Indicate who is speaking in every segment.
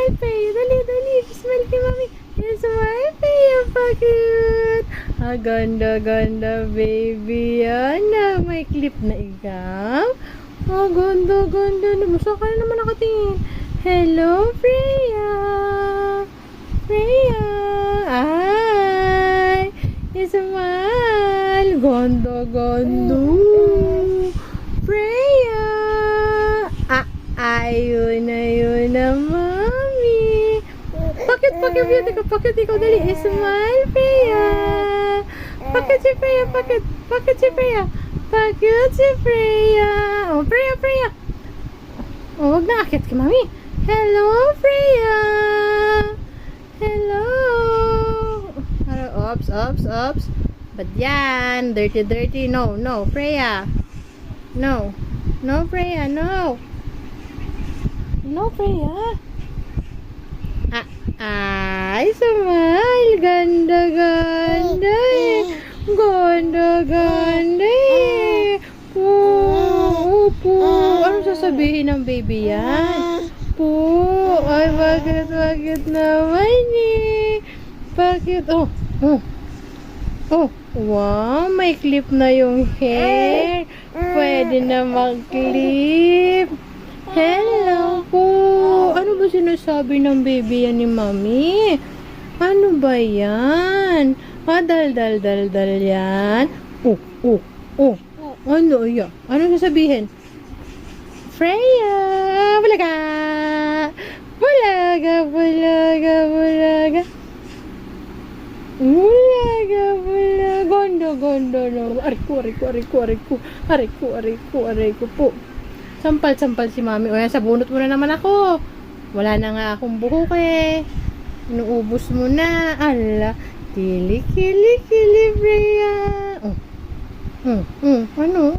Speaker 1: Smile, Freya. Dali, dali. Smile kay mami. Smile, Freya. Pagod. Ganda, baby. Yan na. May clip na ikaw. Ganda. Masa ka na naman nakatingin. Hello, Freya. Freya. Ay. Smile. Ganda. Freya. Ayun na, mami. Pakit, beauty ka. Pakit ikaw, dali. Smile, Freya. Pakit si Freya. Pakit si Freya. Oh, Freya. Oh, wag na akit ka, mami. Hello, Freya. Hello. Ops. Ba't yan? Dirty. No, Freya. No, Freya, no. No, Freya. Ay, smile. Ganda eh. Ganda eh. Po. Ano sasabihin ng baby yan? Po. Ay, bakit naman eh? Bakit? Oh. Wow, may clip na yung hair. Pwede na mag-clip. Hello po. Ano ba sinasabi ng baby yan ni mami? Ano ba yan? Dal yan. Oh. Ano yan? Ano sasabihin? Freya. Bulaga. Ganda no. Ariku po. Sampal si mami. O yan, sabunot mo na naman ako. Wala na nga akong buhok eh. Inuubos mo na. Ala. Kili, Freya. Ano?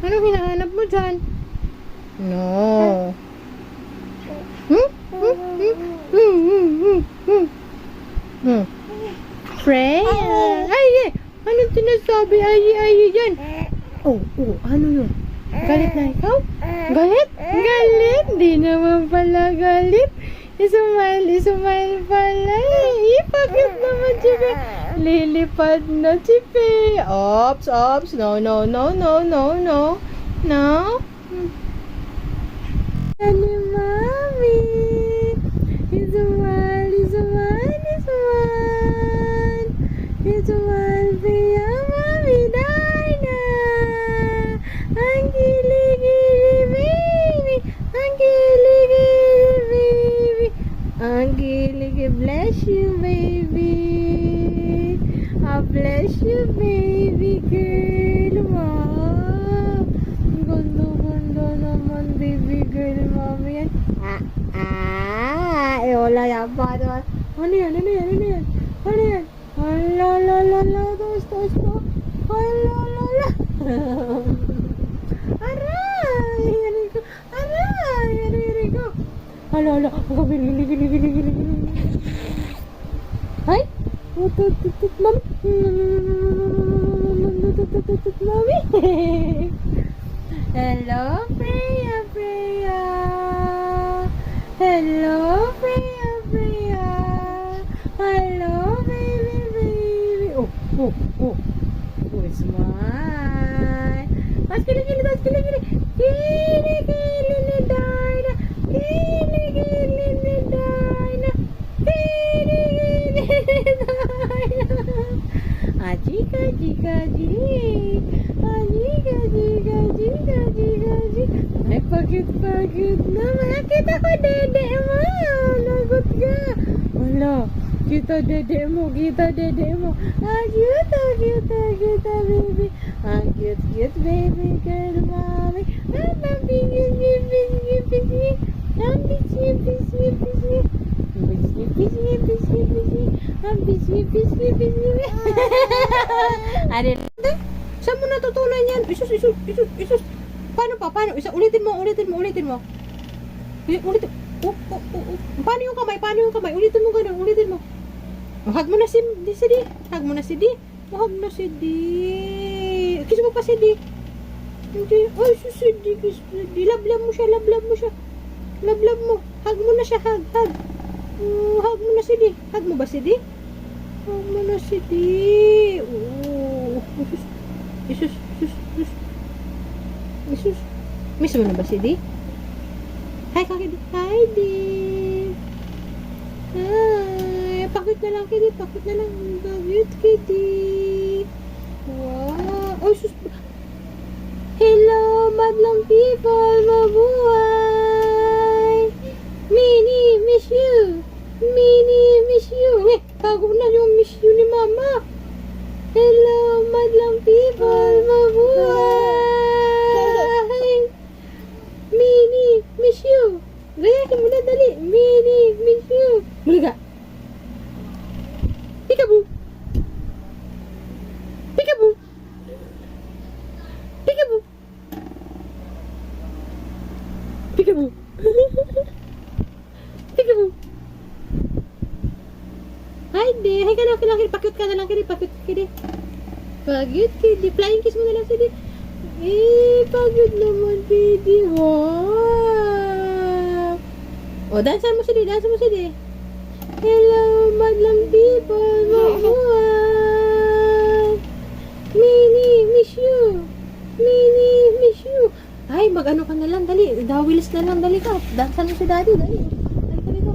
Speaker 1: Ano hinahanap mo dyan? No. Freya. Ay, anong sinasabi? Ay, yan. Ano yun? Galit na ikaw? Galit? Di naman pala galit. Isumile pala. Bakit naman si Pe? Lilipad na si Pe. Ops. No. Ani mami. Isumile. Freya, mami. Dina. Ang gili-gili, baby. Bless you, baby. I bless you, baby girl. Wow. Ganda naman, baby girl, mami yan. Wala yan pa. Ano yan? Ala, taas ko. Ala. Aray, ko. Ala, gili. Ay, mami. Hello, Freya. Hello, Freya. Hello, baby. Oh, smile. Tas gili. Gili ni Dina. Ay, pagit naman. Kita ko dede mo. Lagot ka. Wala. Kita dede mo. Cute, baby. Cute, baby girl, mommy. Saan mo natutunan yan? Isus. Paano? Ulitin mo. Ulitin. Paano yung kamay? Ulitin mo. Hug mo na si D. Hug na si D. Kiss mo pa si D. Hindi. Ay, si D. Lablab mo siya. Lablab mo. Hug mo na siya, hug, hug. Oh, hug mo na si Di. Hug mo ba si Di? Hug mo na si Di. Oh, Jesus, Jesus, Jesus. Jesus. Miss mo na ba si Di? Hi, Kaki Di. Hi, Di. Hi. Pakit na lang, Kidi. Pakit na lang. Bakit, Kidi? Wow. Oh, sus. Hello, madlang people. Mabuhay. Minnie, miss you. Minnie, miss you. Eh, bago na yung miss you ni Mama. Hello, madlang people. Mabuhay. Minnie, miss you. Gayahin mo na, dali. Minnie, miss you. Muli ka. Peekaboo. Peekaboo. Peekaboo. Peekaboo. Peekaboo. Hi, de. Hi ka lang, pakit ka na lang, Kidi. Pakit, Kidi. Pakit, Kidi. Flying kiss mo na lang, Kidi. Eh, pagod naman, Kidi. Wow. O, dansan mo, Kidi. Dansan mo, Kidi. Hello, madlang people. Mabuhay. Minnie, miss you. Minnie, miss you. Ay, mag-ano ka na lang, dali. Dawilis na lang, dali ka. Dansan mo si Daddy, dali. Dali ka dito.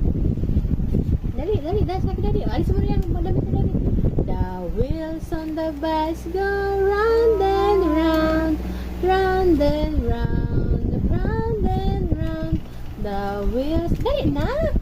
Speaker 1: Dali, dali, dance na ka, Daddy. Alis mo na yan, madami ka, Daddy. The wheels on the bus go round and round, round and round, round and round. The wheels, dali na.